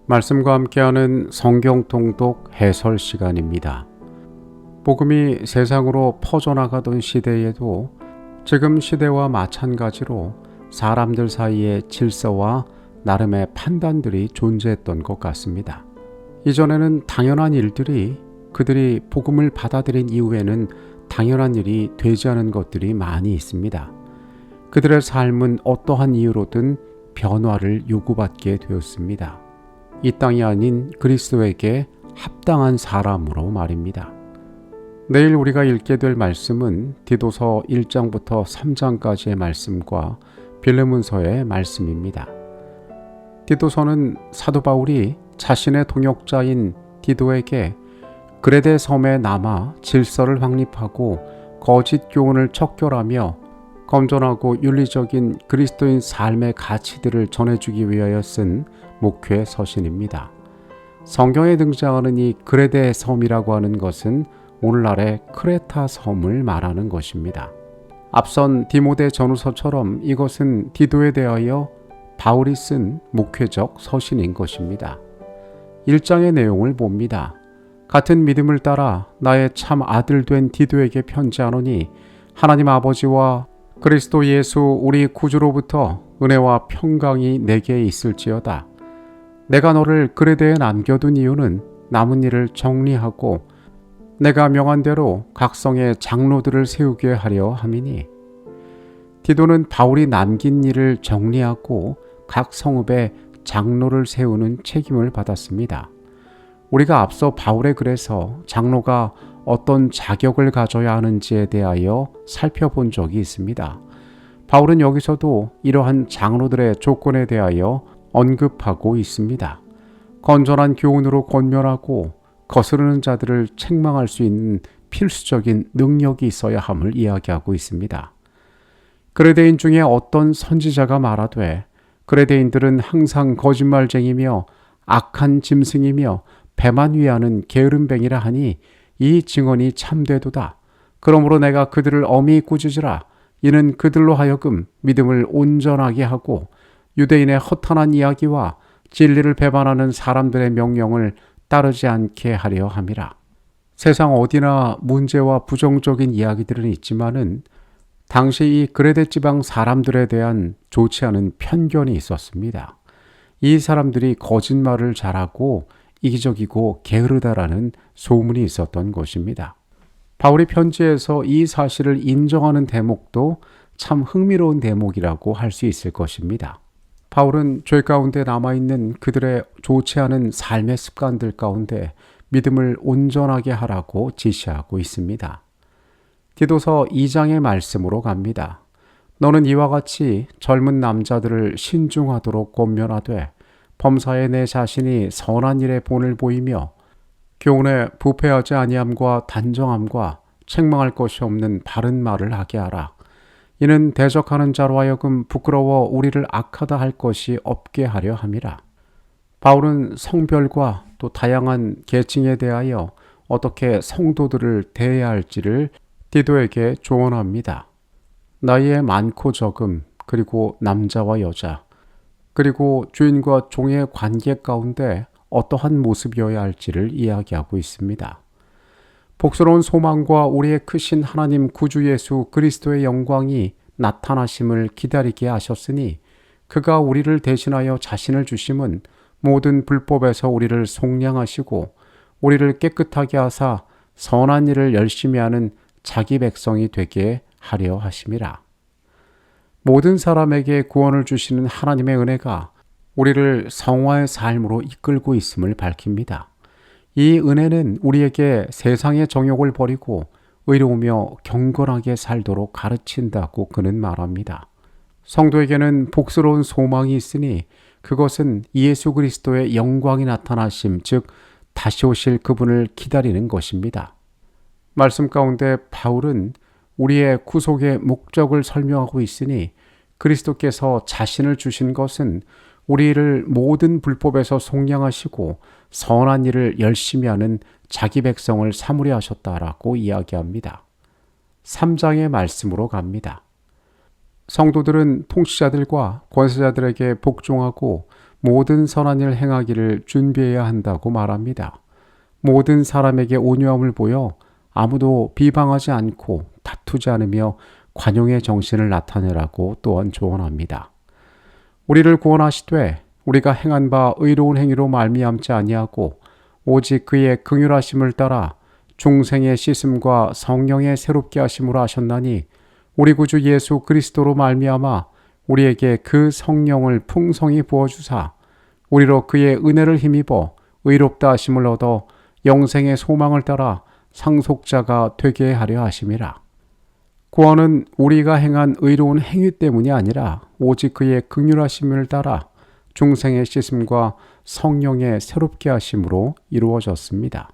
말씀과 함께하는 성경 통독 해설 시간입니다. 복음이 세상으로 퍼져나가던 시대에도 지금 시대와 마찬가지로 사람들 사이에 질서와 나름의 판단들이 존재했던 것 같습니다. 이전에는 당연한 일들이 그들이 복음을 받아들인 이후에는 당연한 일이 되지 않은 것들이 많이 있습니다. 그들의 삶은 어떠한 이유로든 변화를 요구받게 되었습니다. 이 땅이 아닌 그리스도에게 합당한 사람으로 말입니다. 내일 우리가 읽게 될 말씀은 디도서 1장부터 3장까지의 말씀과 빌레몬서의 말씀입니다. 디도서는 사도 바울이 자신의 동역자인 디도에게 그레데 섬에 남아 질서를 확립하고 거짓 교훈을 척결하며 건전하고 윤리적인 그리스도인 삶의 가치들을 전해주기 위하여 쓴 목회 서신입니다. 성경에 등장하는 이 그레데 섬이라고 하는 것은 오늘날의 크레타 섬을 말하는 것입니다. 앞선 디모데 전후서처럼 이것은 디도에 대하여 바울이 쓴 목회적 서신인 것입니다. 1장의 내용을 봅니다. 같은 믿음을 따라 나의 참 아들 된 디도에게 편지하노니 하나님 아버지와 그리스도 예수 우리 구주로부터 은혜와 평강이 내게 있을지어다. 내가 너를 그레데에 남겨둔 이유는 남은 일을 정리하고 내가 명한 대로 각 성의 장로들을 세우게 하려 함이니. 디도는 바울이 남긴 일을 정리하고 각 성읍에 장로를 세우는 책임을 받았습니다. 우리가 앞서 바울의 글에서 장로가 어떤 자격을 가져야 하는지에 대하여 살펴본 적이 있습니다. 바울은 여기서도 이러한 장로들의 조건에 대하여 언급하고 있습니다. 건전한 교훈으로 권면하고 거스르는 자들을 책망할 수 있는 필수적인 능력이 있어야 함을 이야기하고 있습니다. 그레데인 중에 어떤 선지자가 말하되 그레데인들은 항상 거짓말쟁이며 악한 짐승이며 배만 위하는 게으름뱅이라 하니 이 증언이 참되도다. 그러므로 내가 그들을 엄히 꾸짖으라. 이는 그들로 하여금 믿음을 온전하게 하고 유대인의 허탄한 이야기와 진리를 배반하는 사람들의 명령을 따르지 않게 하려 함이라. 세상 어디나 문제와 부정적인 이야기들은 있지만은 당시 이 그레데 지방 사람들에 대한 좋지 않은 편견이 있었습니다. 이 사람들이 거짓말을 잘하고 이기적이고 게으르다라는 소문이 있었던 것입니다. 바울이 편지에서 이 사실을 인정하는 대목도 참 흥미로운 대목이라고 할 수 있을 것입니다. 바울은 죄 가운데 남아있는 그들의 좋지 않은 삶의 습관들 가운데 믿음을 온전하게 하라고 지시하고 있습니다. 디도서 2장의 말씀으로 갑니다. 너는 이와 같이 젊은 남자들을 신중하도록 권면하되 범사에 내 자신이 선한 일에 본을 보이며 교훈에 부패하지 아니함과 단정함과 책망할 것이 없는 바른 말을 하게 하라. 이는 대적하는 자로 하여금 부끄러워 우리를 악하다 할 것이 없게 하려 함이라. 바울은 성별과 또 다양한 계층에 대하여 어떻게 성도들을 대해야 할지를 디도에게 조언합니다. 나이에 많고 적음, 그리고 남자와 여자, 그리고 주인과 종의 관계 가운데 어떠한 모습이어야 할지를 이야기하고 있습니다. 복스러운 소망과 우리의 크신 하나님 구주 예수 그리스도의 영광이 나타나심을 기다리게 하셨으니 그가 우리를 대신하여 자신을 주심은 모든 불법에서 우리를 속량하시고 우리를 깨끗하게 하사 선한 일을 열심히 하는 자기 백성이 되게 하려 하심이라. 모든 사람에게 구원을 주시는 하나님의 은혜가 우리를 성화의 삶으로 이끌고 있음을 밝힙니다. 이 은혜는 우리에게 세상의 정욕을 버리고 의로우며 경건하게 살도록 가르친다고 그는 말합니다. 성도에게는 복스러운 소망이 있으니 그것은 예수 그리스도의 영광이 나타나심, 즉 다시 오실 그분을 기다리는 것입니다. 말씀 가운데 바울은 우리의 구속의 목적을 설명하고 있으니 그리스도께서 자신을 주신 것은 우리를 모든 불법에서 속량하시고 선한 일을 열심히 하는 자기 백성을 삼으려 하셨다라고 이야기합니다. 3장의 말씀으로 갑니다. 성도들은 통치자들과 권세자들에게 복종하고 모든 선한 일 행하기를 준비해야 한다고 말합니다. 모든 사람에게 온유함을 보여 아무도 비방하지 않고 다투지 않으며 관용의 정신을 나타내라고 또한 조언합니다. 우리를 구원하시되 우리가 행한 바 의로운 행위로 말미암지 아니하고 오직 그의 긍휼하심을 따라 중생의 씻음과 성령의 새롭게 하심으로 하셨나니 우리 구주 예수 그리스도로 말미암아 우리에게 그 성령을 풍성히 부어주사 우리로 그의 은혜를 힘입어 의롭다 하심을 얻어 영생의 소망을 따라 상속자가 되게 하려 하심이라. 구원은 우리가 행한 의로운 행위 때문이 아니라 오직 그의 긍휼하심을 따라 중생의 씻음과 성령의 새롭게 하심으로 이루어졌습니다.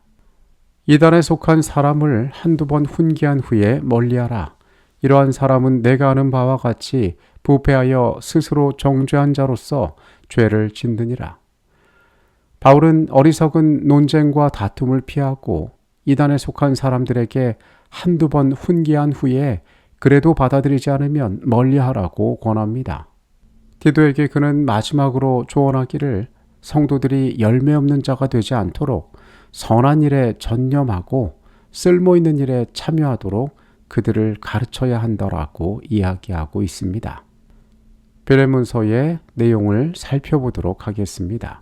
이단에 속한 사람을 한두 번 훈계한 후에 멀리하라. 이러한 사람은 내가 아는 바와 같이 부패하여 스스로 정죄한 자로서 죄를 짓느니라. 바울은 어리석은 논쟁과 다툼을 피하고 이단에 속한 사람들에게 한두 번 훈계한 후에 그래도 받아들이지 않으면 멀리하라고 권합니다. 디도에게 그는 마지막으로 조언하기를 성도들이 열매 없는 자가 되지 않도록 선한 일에 전념하고 쓸모있는 일에 참여하도록 그들을 가르쳐야 한다라고 이야기하고 있습니다. 빌레몬서의 내용을 살펴보도록 하겠습니다.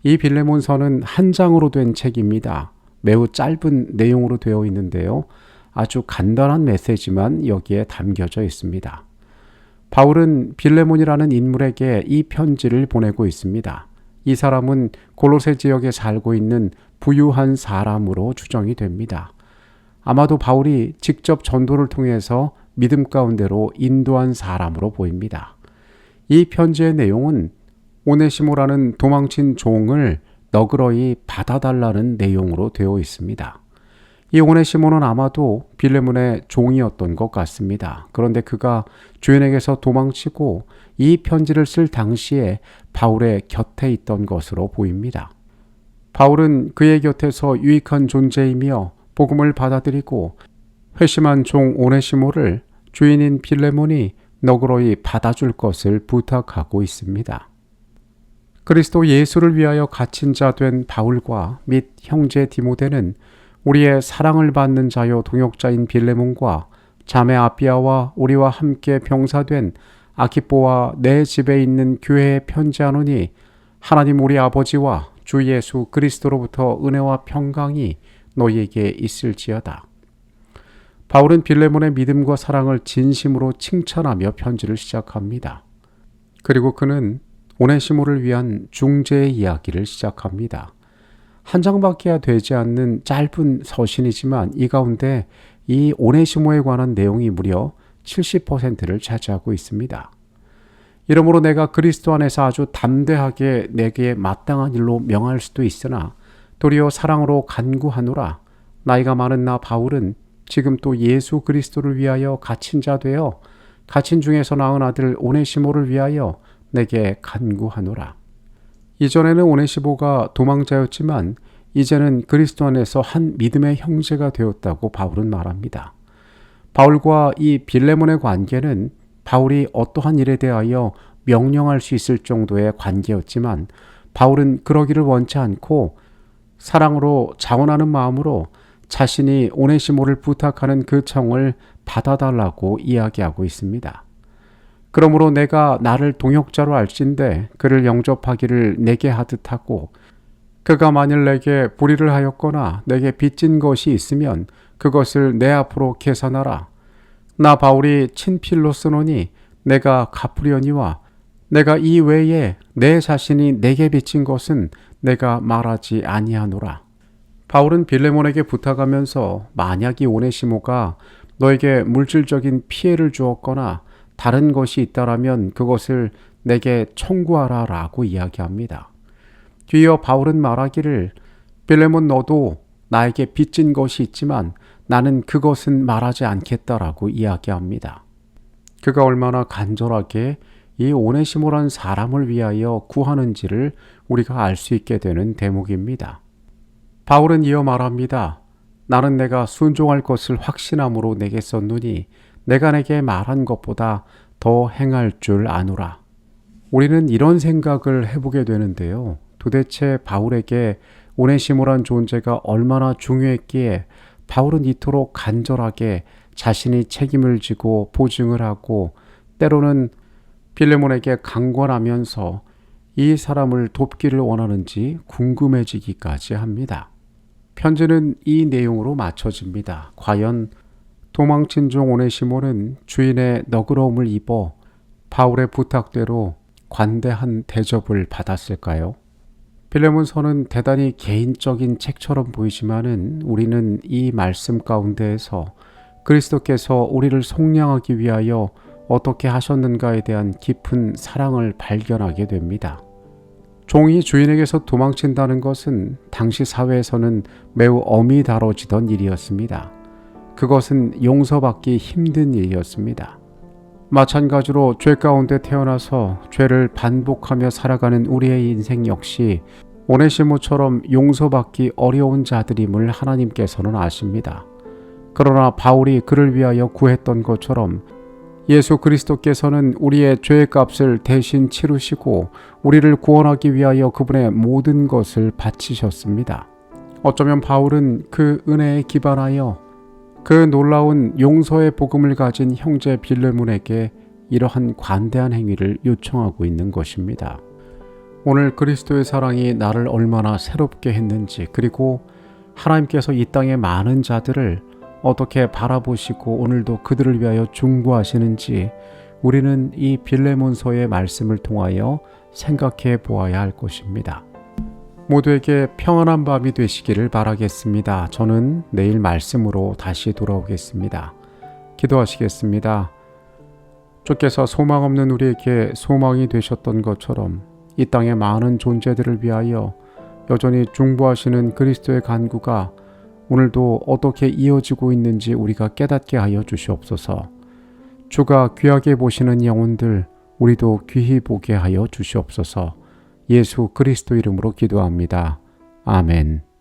이 빌레몬서는 한 장으로 된 책입니다. 매우 짧은 내용으로 되어 있는데요. 아주 간단한 메시지만 여기에 담겨져 있습니다. 바울은 빌레몬이라는 인물에게 이 편지를 보내고 있습니다. 이 사람은 골로새 지역에 살고 있는 부유한 사람으로 추정이 됩니다. 아마도 바울이 직접 전도를 통해서 믿음 가운데로 인도한 사람으로 보입니다. 이 편지의 내용은 오네시모라는 도망친 종을 너그러이 받아달라는 내용으로 되어 있습니다. 이 오네시모는 아마도 빌레몬의 종이었던 것 같습니다. 그런데 그가 주인에게서 도망치고 이 편지를 쓸 당시에 바울의 곁에 있던 것으로 보입니다. 바울은 그의 곁에서 유익한 존재이며 복음을 받아들이고 회심한 종 오네시모를 주인인 빌레몬이 너그러이 받아줄 것을 부탁하고 있습니다. 그리스도 예수를 위하여 갇힌 자 된 바울과 및 형제 디모데는 우리의 사랑을 받는 자요 동역자인 빌레몬과 자매 아비아와 우리와 함께 병사된 아키뽀와 내 집에 있는 교회에 편지하노니 하나님 우리 아버지와 주 예수 그리스도로부터 은혜와 평강이 너희에게 있을지어다. 바울은 빌레몬의 믿음과 사랑을 진심으로 칭찬하며 편지를 시작합니다. 그리고 그는 오네시모를 위한 중재의 이야기를 시작합니다. 한 장밖에 되지 않는 짧은 서신이지만 이 가운데 이 오네시모에 관한 내용이 무려 70%를 차지하고 있습니다. 이러므로 내가 그리스도 안에서 아주 담대하게 내게 마땅한 일로 명할 수도 있으나 도리어 사랑으로 간구하노라. 나이가 많은 나 바울은 지금 또 예수 그리스도를 위하여 갇힌 자 되어 갇힌 중에서 낳은 아들 오네시모를 위하여 내게 간구하노라. 이전에는 오네시모가 도망자였지만 이제는 그리스도 안에서 한 믿음의 형제가 되었다고 바울은 말합니다. 바울과 이 빌레몬의 관계는 바울이 어떠한 일에 대하여 명령할 수 있을 정도의 관계였지만 바울은 그러기를 원치 않고 사랑으로 자원하는 마음으로 자신이 오네시모를 부탁하는 그 청을 받아달라고 이야기하고 있습니다. 그러므로 내가 나를 동역자로 알진대 그를 영접하기를 내게 하듯 하고 그가 만일 내게 불의를 하였거나 내게 빚진 것이 있으면 그것을 내 앞으로 계산하라. 나 바울이 친필로 쓰노니 내가 갚으려니와 내가 이 외에 내 자신이 내게 빚진 것은 내가 말하지 아니하노라. 바울은 빌레몬에게 부탁하면서 만약 이 오네시모가 너에게 물질적인 피해를 주었거나 다른 것이 있다라면 그것을 내게 청구하라 라고 이야기합니다. 뒤이어 바울은 말하기를 빌레몬 너도 나에게 빚진 것이 있지만 나는 그것은 말하지 않겠다라고 이야기합니다. 그가 얼마나 간절하게 이 오네시모란 사람을 위하여 구하는지를 우리가 알 수 있게 되는 대목입니다. 바울은 이어 말합니다. 나는 내가 순종할 것을 확신함으로 내게 썼노니 내가 내게 말한 것보다 더 행할 줄 아노라. 우리는 이런 생각을 해보게 되는데요. 도대체 바울에게 오네시모란 존재가 얼마나 중요했기에 바울은 이토록 간절하게 자신이 책임을 지고 보증을 하고 때로는 빌레몬에게 강권하면서 이 사람을 돕기를 원하는지 궁금해지기까지 합니다. 편지는 이 내용으로 맞춰집니다. 과연 도망친 종 오네시모는 주인의 너그러움을 입어 바울의 부탁대로 관대한 대접을 받았을까요? 빌레몬서는 대단히 개인적인 책처럼 보이지만은 우리는 이 말씀 가운데에서 그리스도께서 우리를 속량하기 위하여 어떻게 하셨는가에 대한 깊은 사랑을 발견하게 됩니다. 종이 주인에게서 도망친다는 것은 당시 사회에서는 매우 엄히 다뤄지던 일이었습니다. 그것은 용서받기 힘든 일이었습니다. 마찬가지로 죄 가운데 태어나서 죄를 반복하며 살아가는 우리의 인생 역시 오네시모처럼 용서받기 어려운 자들임을 하나님께서는 아십니다. 그러나 바울이 그를 위하여 구했던 것처럼 예수 그리스도께서는 우리의 죄의 값을 대신 치르시고 우리를 구원하기 위하여 그분의 모든 것을 바치셨습니다. 어쩌면 바울은 그 은혜에 기반하여 그 놀라운 용서의 복음을 가진 형제 빌레몬에게 이러한 관대한 행위를 요청하고 있는 것입니다. 오늘 그리스도의 사랑이 나를 얼마나 새롭게 했는지, 그리고 하나님께서 이 땅의 많은 자들을 어떻게 바라보시고 오늘도 그들을 위하여 중보하시는지 우리는 이 빌레몬서의 말씀을 통하여 생각해 보아야 할 것입니다. 모두에게 평안한 밤이 되시기를 바라겠습니다. 저는 내일 말씀으로 다시 돌아오겠습니다. 기도하시겠습니다. 주께서 소망 없는 우리에게 소망이 되셨던 것처럼 이 땅의 많은 존재들을 위하여 여전히 중보하시는 그리스도의 간구가 오늘도 어떻게 이어지고 있는지 우리가 깨닫게 하여 주시옵소서. 주가 귀하게 보시는 영혼들 우리도 귀히 보게 하여 주시옵소서. 예수 그리스도 이름으로 기도합니다. 아멘.